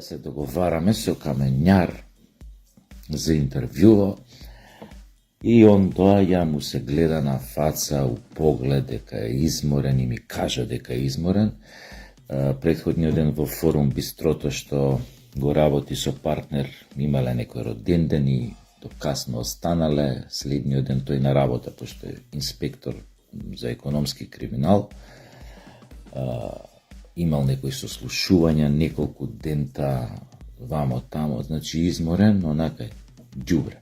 се договараме со камењар за интервјуо и он доаѓа, му се гледа на фаца, у поглед дека е изморен и ми кажа дека е изморен. Претходниот ден во форум Бистрото што го работи со партнер, имале некој роден ден и до касно останале. Следниот ден тој на работа, пошто е инспектор за економски криминал. Имал некои сослушувања, неколку дента вамо тамо, значи изморен, онака е ѓубре.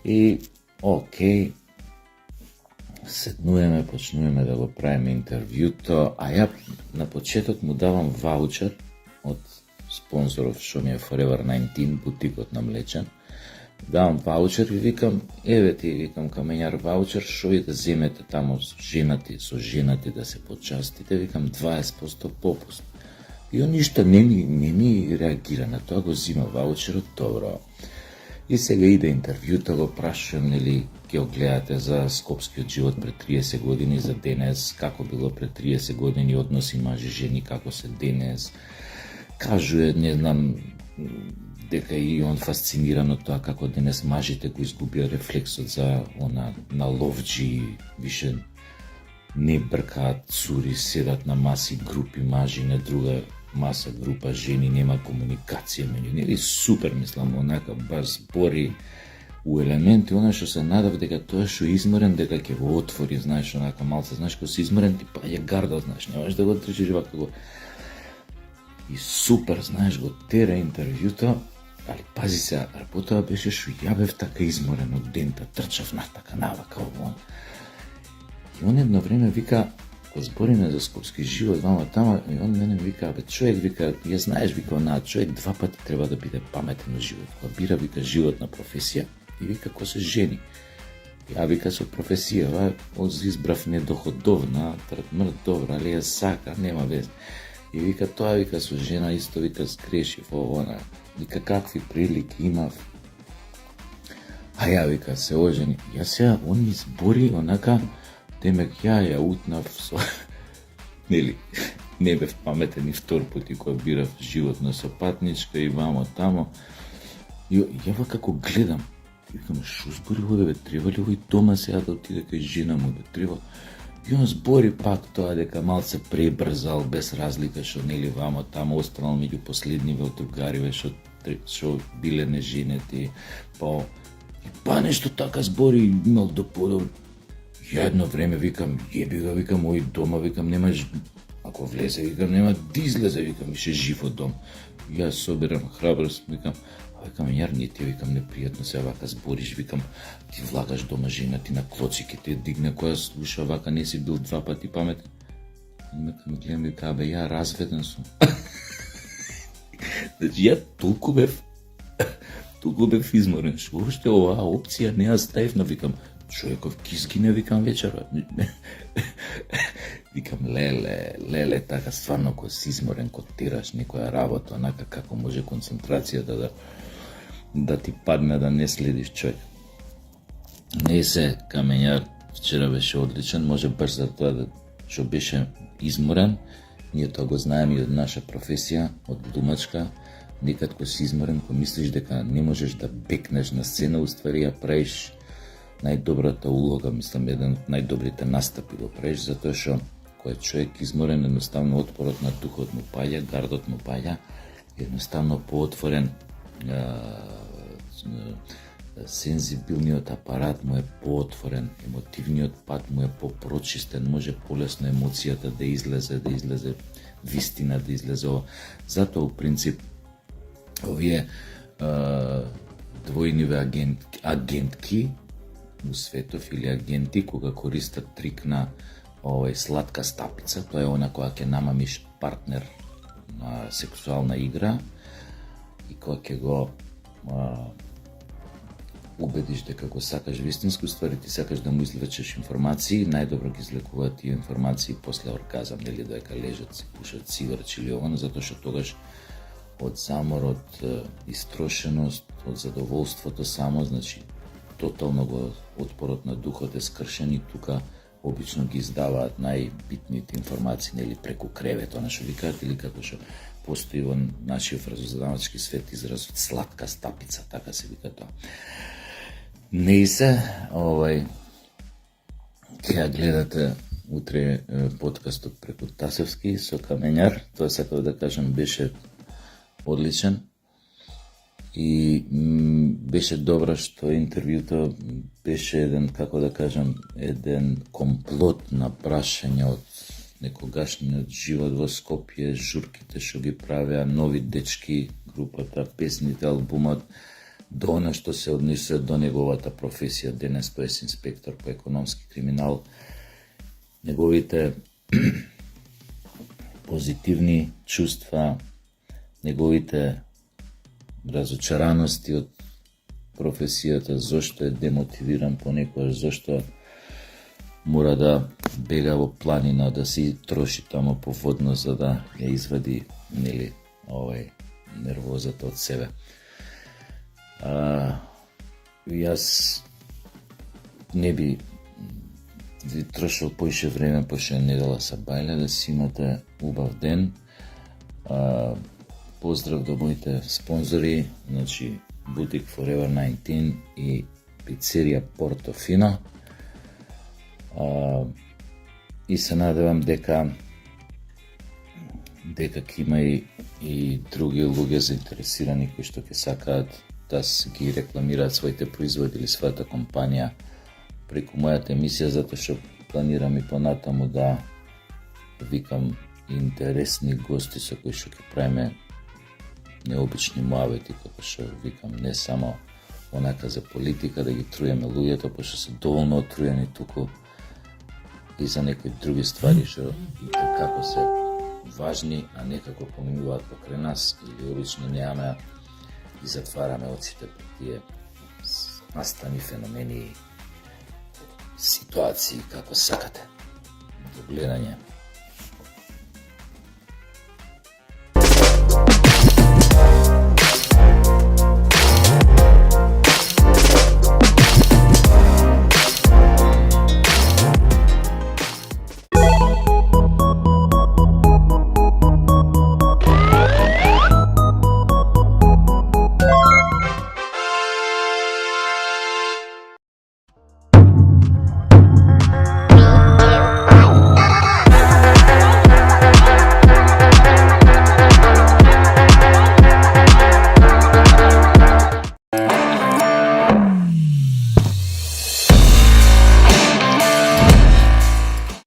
И окей, седнуваме, почнуваме да го правиме интервјуто, а ја на почеток му давам ваучер од спонзоров што ми е Forever 19, бутикот на млечен. Давам ваучер и викам, еве ти, викам, камењар ваучер, што ви да земете тамо со женати да се почастите, викам 20% попуст. И он ништо не ми реагира на тоа, го зима ваучерот, добро. И сега иде интервјуто, го прашувам, нели, ќе го гледате за скопскиот живот пред 30 години, за денес, како било пред 30 години, односи мажи жени, како се денес. Кажуе, не знам, дека и он фасциниран од тоа како денес мажите го изгубија рефлексот за она на ловџи, више не бркаат цури, седат на маси групи мажи, на друга маса група жени, нема комуникација меѓу нив. Супер, мислам, онака баш збори у елементи, она што се надав дека тоа што изморен, дека ќе го отвори, знаеш, онака малце, знаеш, кога си изморен, ти паѓа гарда, знаеш, немаш да го држиш вака го. И супер, знаеш, го тера интервјуто, али пази се, работа беше што ја бев така изморен од дента, трчав натака, навака, овон. И он едно време вика, го збориме за скопски живот, вама тама, и он мене вика, бе, човек, вика, ја знаеш, вика, онаа, човек два пати треба да биде паметен на живот. Кога бира, вика, животна професија, и вика, ко се жени. Ја, вика, со професија, избрав недоходовна, мрт, добра, али ја сака, нема вез. И вика, тоа, вика, со жена исто, вика, сгрешив, она, вика, какви прилики имав. А ја, вика, се ожени. Ја сега, он ми збори, онака, демек ја утнав со... Нели, не бев паметен и втор пати која бирав животна со патничка и вамо тамо. И ја како гледам, викам, шо збори овде, бе, треба ли овој дома сега да отиде кај жена му, бе, треба... И он збори пак тоа дека малце пребрзал, без разлика што, нели, вамо тамо останал меѓу последниве од другариве што биле неженети, па нешто така збори, имал до подобро. Ја едно време викам, јеби го, викам, овој дома, викам, немаш, ако влезе, викам, нема да излезе, викам, ише жив од дом. Јас собирам храброст, викам, викам, јар, не ти, викам, непријатно се вака збориш, викам, ти влагаш дома жена ти на клоци, ке те дигне, која слуша вака, не си бил два пати паметен. И ме гледам, вика, бе, ја разведен сум. Значи, ја толку бев изморен, што уште оваа опција не ја ставивна, викам, човеков ки згине, викам, вечерот. Викам, леле, така стварно, кога си изморен, кога тераш некоја работа, онака како може концентрацијата да ти падне, да не следиш човек. Не се, камењар, вчера беше одличен, може баш за тоа што беше изморен, ние тоа го знаеме и од наша професија, од глумачка, некад кога си изморен, кога мислиш дека не можеш да бекнеш на сцена, уствари ја правиш најдобрата улога, мислам, еден од најдобрите настапи го правиш, затоа што кој е човек изморен, едноставно отпорот на духот му паѓа, гардот му паѓа, едноставно поотворен, сензибилниот апарат му е поотворен, емотивниот пат му е попрочистен, може полесно емоцијата да излезе вистина, да излезе ова. Затоа, у принцип, овие двојниве агентки у светов или агенти кога користат трик на сладка стапица, тоа е она која ќе намамиш партнер на сексуална игра и која ќе го убедиш дека го сакаш вистинско, ствари ти сакаш да му извлечеш информации, најдобро ги излекуваат тие информации после оргазам, нели, дека лежат, си пушат цигарче или овоно, затоа што тогаш од замор, од истрошеност, од задоволството само, значи тотално го отпорот на духот е скршен и тука обично ги издаваат најбитните информации нели преку кревет, она што викаат, или како што постои во нашиот разузнавачки свет изразот сладка стапица, така се вика тоа. Не се, ќе ја гледате утре подкастот преку Тасевски со Камењар, тоа сакав да кажам беше одличен и беше добро што интервјуто беше еден, како да кажам, еден комплот на прашања од некогашниот живот во Скопје, журките што ги правеа, нови дечки, групата, песните, албумот, до она што се однесува до неговата професија, денес тој е инспектор по економски криминал, неговите позитивни чувства, неговите разочараности од професијата, зошто е демотивиран понекогаш, зошто мора да бега во планина, да си троши тамо по водно за да ја извади нели нервозата од себе. Јас не би трошил поише време, пошто е недела са бајле, да си имате убав ден. Поздрав до моите спонзори, значи Бутик Forever 19 и пицерија Портофино. И се надевам дека ќе има и други луѓе заинтересирани кои што ќе сакаат да ги рекламираат своите производи или својата компанија преку мојата емисија, затоа што планирам и понатаму да викам интересни гости со кои што ќе правиме необични муавети, како што викам, не само онака за политика да ги труеме луѓето, пошто се доволно отруени туку и за некои други ствари што и како се важни, а некако поминуваат покрај нас или обично немаме и затвараме очите пред тие настани феномени, ситуации, како сакате. До гледање.